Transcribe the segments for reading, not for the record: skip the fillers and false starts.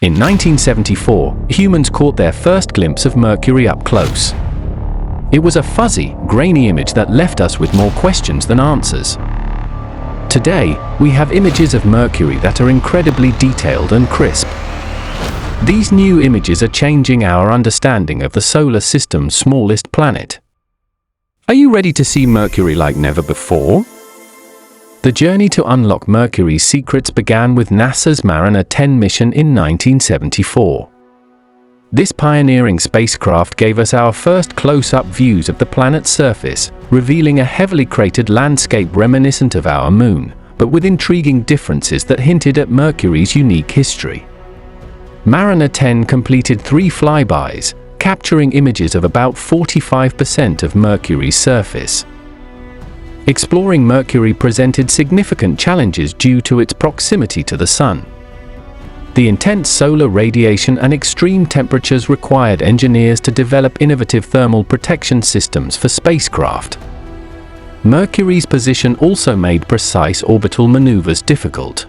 In 1974, humans caught their first glimpse of Mercury up close. It was a fuzzy, grainy image that left us with more questions than answers. Today, we have images of Mercury that are incredibly detailed and crisp. These new images are changing our understanding of the solar system's smallest planet. Are you ready to see Mercury like never before? The journey to unlock Mercury's secrets began with NASA's Mariner 10 mission in 1974. This pioneering spacecraft gave us our first close-up views of the planet's surface, revealing a heavily cratered landscape reminiscent of our Moon, but with intriguing differences that hinted at Mercury's unique history. Mariner 10 completed 3 flybys, capturing images of about 45% of Mercury's surface. Exploring Mercury presented significant challenges due to its proximity to the Sun. The intense solar radiation and extreme temperatures required engineers to develop innovative thermal protection systems for spacecraft. Mercury's position also made precise orbital maneuvers difficult.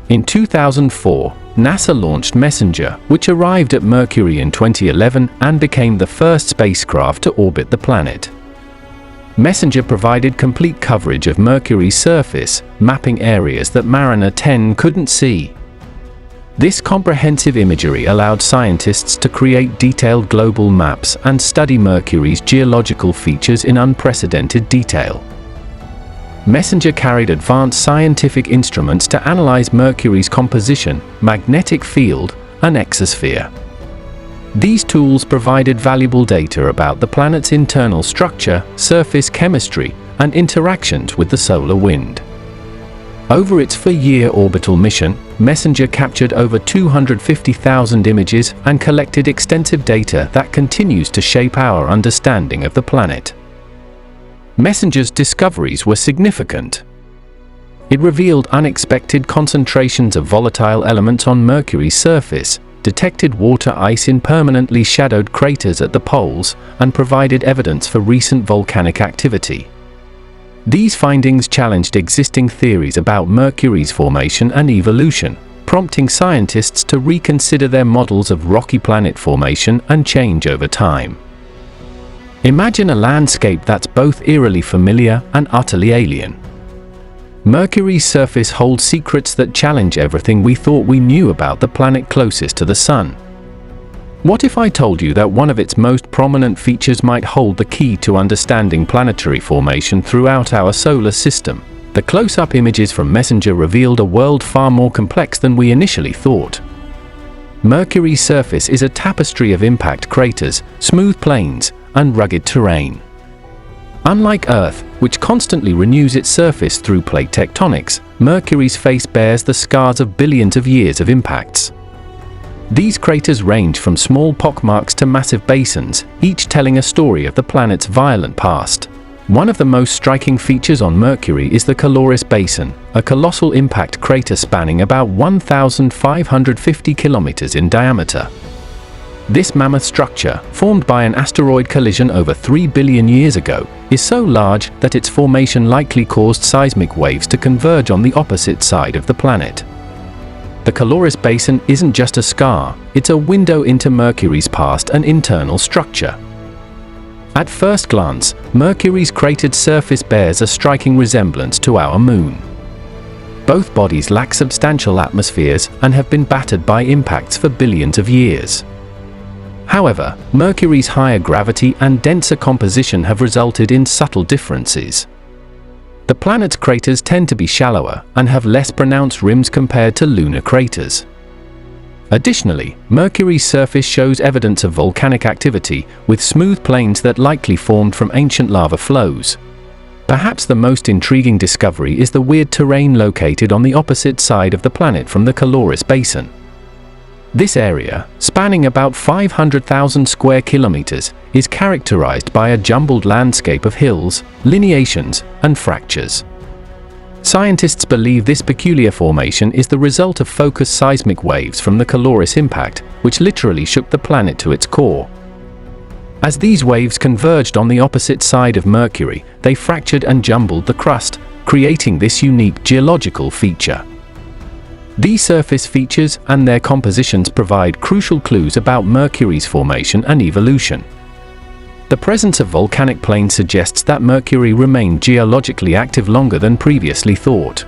In 2004, NASA launched Messenger, which arrived at Mercury in 2011 and became the first spacecraft to orbit the planet. Messenger provided complete coverage of Mercury's surface, mapping areas that Mariner 10 couldn't see. This comprehensive imagery allowed scientists to create detailed global maps and study Mercury's geological features in unprecedented detail. Messenger carried advanced scientific instruments to analyze Mercury's composition, magnetic field, and exosphere. These tools provided valuable data about the planet's internal structure, surface chemistry, and interactions with the solar wind. Over its 4-year orbital mission, Messenger captured over 250,000 images and collected extensive data that continues to shape our understanding of the planet. Messenger's discoveries were significant. It revealed unexpected concentrations of volatile elements on Mercury's surface, detected water ice in permanently shadowed craters at the poles, and provided evidence for recent volcanic activity. These findings challenged existing theories about Mercury's formation and evolution, prompting scientists to reconsider their models of rocky planet formation and change over time. Imagine a landscape that's both eerily familiar and utterly alien. Mercury's surface holds secrets that challenge everything we thought we knew about the planet closest to the Sun. What if I told you that one of its most prominent features might hold the key to understanding planetary formation throughout our solar system? The close-up images from Messenger revealed a world far more complex than we initially thought. Mercury's surface is a tapestry of impact craters, smooth plains, and rugged terrain. Unlike Earth, which constantly renews its surface through plate tectonics, Mercury's face bears the scars of billions of years of impacts. These craters range from small pockmarks to massive basins, each telling a story of the planet's violent past. One of the most striking features on Mercury is the Caloris Basin, a colossal impact crater spanning about 1,550 kilometers in diameter. This mammoth structure, formed by an asteroid collision over 3 billion years ago, is so large that its formation likely caused seismic waves to converge on the opposite side of the planet. The Caloris Basin isn't just a scar, it's a window into Mercury's past and internal structure. At first glance, Mercury's cratered surface bears a striking resemblance to our Moon. Both bodies lack substantial atmospheres and have been battered by impacts for billions of years. However, Mercury's higher gravity and denser composition have resulted in subtle differences. The planet's craters tend to be shallower and have less pronounced rims compared to lunar craters. Additionally, Mercury's surface shows evidence of volcanic activity, with smooth plains that likely formed from ancient lava flows. Perhaps the most intriguing discovery is the weird terrain located on the opposite side of the planet from the Caloris Basin. This area, spanning about 500,000 square kilometers, is characterized by a jumbled landscape of hills, lineations, and fractures. Scientists believe this peculiar formation is the result of focused seismic waves from the Caloris impact, which literally shook the planet to its core. As these waves converged on the opposite side of Mercury, they fractured and jumbled the crust, creating this unique geological feature. These surface features and their compositions provide crucial clues about Mercury's formation and evolution. The presence of volcanic plains suggests that Mercury remained geologically active longer than previously thought.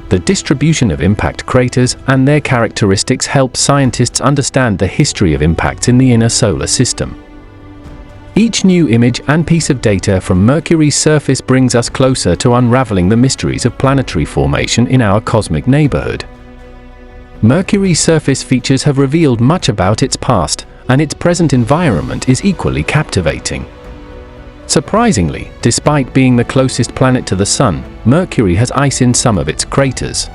The distribution of impact craters and their characteristics help scientists understand the history of impacts in the inner solar system. Each new image and piece of data from Mercury's surface brings us closer to unraveling the mysteries of planetary formation in our cosmic neighborhood. Mercury's surface features have revealed much about its past, and its present environment is equally captivating. Surprisingly, despite being the closest planet to the Sun, Mercury has ice in some of its craters.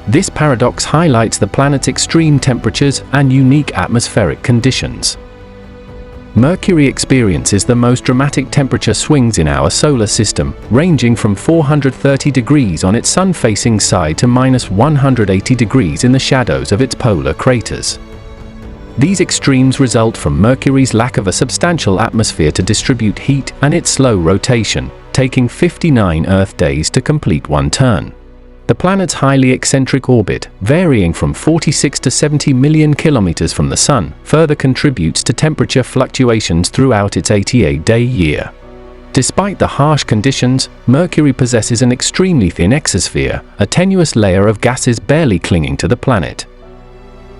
This paradox highlights the planet's extreme temperatures and unique atmospheric conditions. Mercury experiences the most dramatic temperature swings in our solar system, ranging from 430 degrees on its sun-facing side to -180 degrees in the shadows of its polar craters. These extremes result from Mercury's lack of a substantial atmosphere to distribute heat and its slow rotation, taking 59 Earth days to complete one turn. The planet's highly eccentric orbit, varying from 46 to 70 million kilometers from the Sun, further contributes to temperature fluctuations throughout its 88-day year. Despite the harsh conditions, Mercury possesses an extremely thin exosphere, a tenuous layer of gases barely clinging to the planet.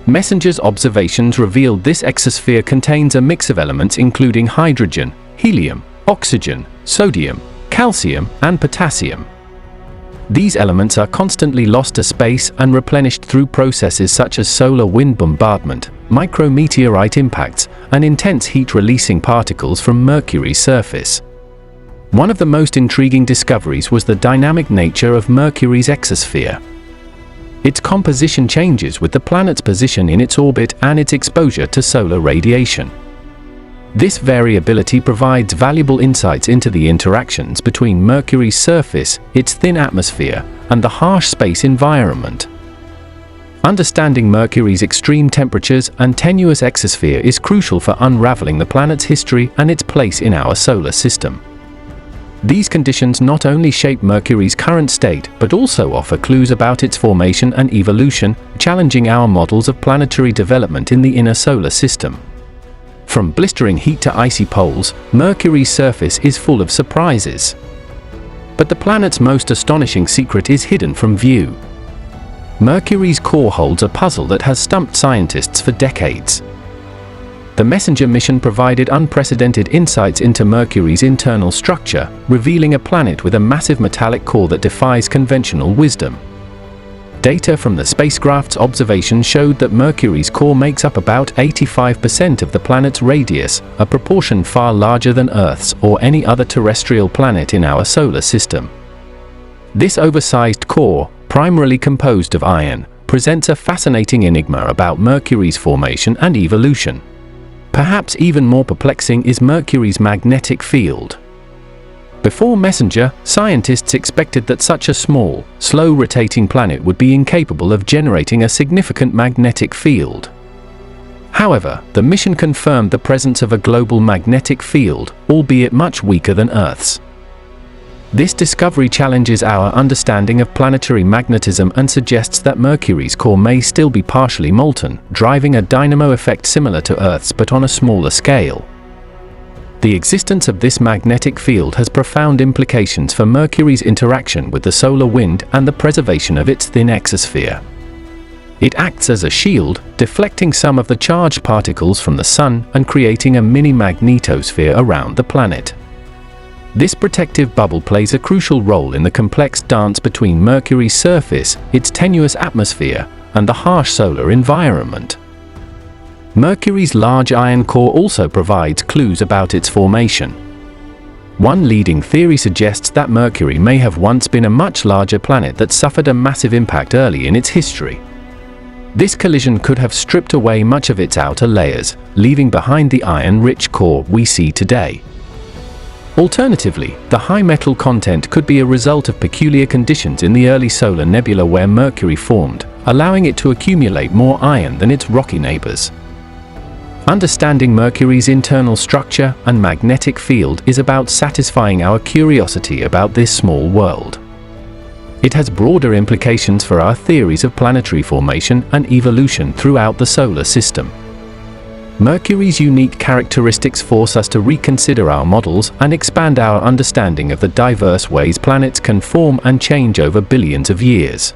Messenger's observations revealed this exosphere contains a mix of elements including hydrogen, helium, oxygen, sodium, calcium, and potassium. These elements are constantly lost to space and replenished through processes such as solar wind bombardment, micrometeorite impacts, and intense heat-releasing particles from Mercury's surface. One of the most intriguing discoveries was the dynamic nature of Mercury's exosphere. Its composition changes with the planet's position in its orbit and its exposure to solar radiation. This variability provides valuable insights into the interactions between Mercury's surface, its thin atmosphere, and the harsh space environment. Understanding Mercury's extreme temperatures and tenuous exosphere is crucial for unraveling the planet's history and its place in our solar system. These conditions not only shape Mercury's current state, but also offer clues about its formation and evolution, challenging our models of planetary development in the inner solar system. From blistering heat to icy poles, Mercury's surface is full of surprises. But the planet's most astonishing secret is hidden from view. Mercury's core holds a puzzle that has stumped scientists for decades. The Messenger mission provided unprecedented insights into Mercury's internal structure, revealing a planet with a massive metallic core that defies conventional wisdom. Data from the spacecraft's observations showed that Mercury's core makes up about 85% of the planet's radius, a proportion far larger than Earth's or any other terrestrial planet in our solar system. This oversized core, primarily composed of iron, presents a fascinating enigma about Mercury's formation and evolution. Perhaps even more perplexing is Mercury's magnetic field. Before Messenger, scientists expected that such a small, slow-rotating planet would be incapable of generating a significant magnetic field. However, the mission confirmed the presence of a global magnetic field, albeit much weaker than Earth's. This discovery challenges our understanding of planetary magnetism and suggests that Mercury's core may still be partially molten, driving a dynamo effect similar to Earth's but on a smaller scale. The existence of this magnetic field has profound implications for Mercury's interaction with the solar wind and the preservation of its thin exosphere. It acts as a shield, deflecting some of the charged particles from the Sun and creating a mini-magnetosphere around the planet. This protective bubble plays a crucial role in the complex dance between Mercury's surface, its tenuous atmosphere, and the harsh solar environment. Mercury's large iron core also provides clues about its formation. One leading theory suggests that Mercury may have once been a much larger planet that suffered a massive impact early in its history. This collision could have stripped away much of its outer layers, leaving behind the iron-rich core we see today. Alternatively, the high metal content could be a result of peculiar conditions in the early solar nebula where Mercury formed, allowing it to accumulate more iron than its rocky neighbors. Understanding Mercury's internal structure and magnetic field is about satisfying our curiosity about this small world. It has broader implications for our theories of planetary formation and evolution throughout the solar system. Mercury's unique characteristics force us to reconsider our models and expand our understanding of the diverse ways planets can form and change over billions of years.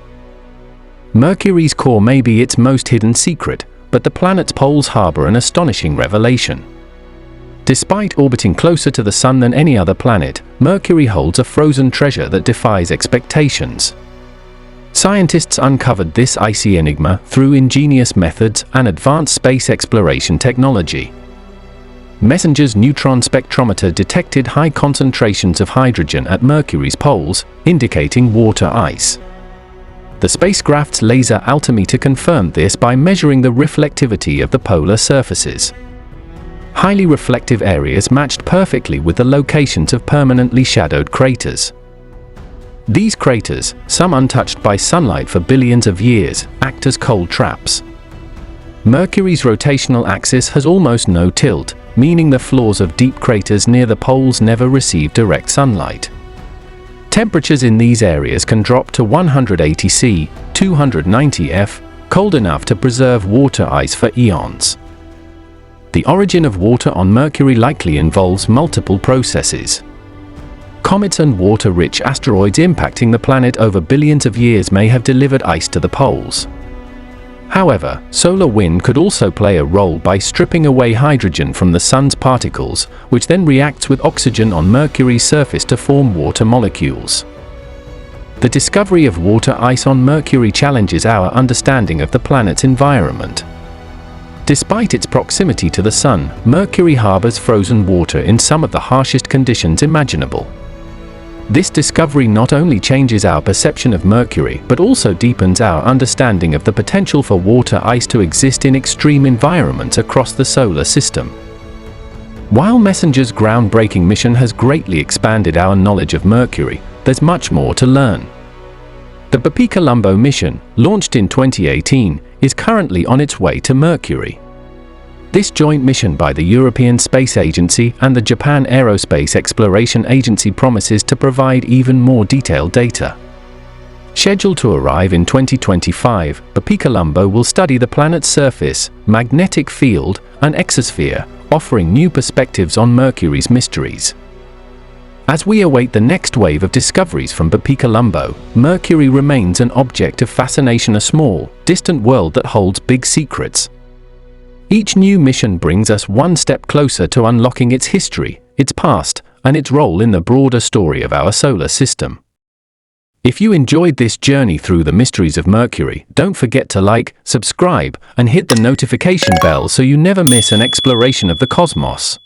Mercury's core may be its most hidden secret, but the planet's poles harbor an astonishing revelation. Despite orbiting closer to the Sun than any other planet, Mercury holds a frozen treasure that defies expectations. Scientists uncovered this icy enigma through ingenious methods and advanced space exploration technology. MESSENGER's neutron spectrometer detected high concentrations of hydrogen at Mercury's poles, indicating water ice. The spacecraft's laser altimeter confirmed this by measuring the reflectivity of the polar surfaces. Highly reflective areas matched perfectly with the locations of permanently shadowed craters. These craters, some untouched by sunlight for billions of years, act as cold traps. Mercury's rotational axis has almost no tilt, meaning the floors of deep craters near the poles never receive direct sunlight. Temperatures in these areas can drop to 180 C, 290 F, cold enough to preserve water ice for eons. The origin of water on Mercury likely involves multiple processes. Comets and water-rich asteroids impacting the planet over billions of years may have delivered ice to the poles. However, solar wind could also play a role by stripping away hydrogen from the Sun's particles, which then reacts with oxygen on Mercury's surface to form water molecules. The discovery of water ice on Mercury challenges our understanding of the planet's environment. Despite its proximity to the Sun, Mercury harbors frozen water in some of the harshest conditions imaginable. This discovery not only changes our perception of Mercury but also deepens our understanding of the potential for water ice to exist in extreme environments across the solar system. While MESSENGER's groundbreaking mission has greatly expanded our knowledge of Mercury, there's much more to learn. The BPI-Colombo mission, launched in 2018, is currently on its way to Mercury. This joint mission by the European Space Agency and the Japan Aerospace Exploration Agency promises to provide even more detailed data. Scheduled to arrive in 2025, BPI-Colombo will study the planet's surface, magnetic field, and exosphere, offering new perspectives on Mercury's mysteries. As we await the next wave of discoveries from BPI-Colombo, Mercury remains an object of fascination, a small, distant world that holds big secrets. Each new mission brings us one step closer to unlocking its history, its past, and its role in the broader story of our solar system. If you enjoyed this journey through the mysteries of Mercury, don't forget to like, subscribe, and hit the notification bell so you never miss an exploration of the cosmos.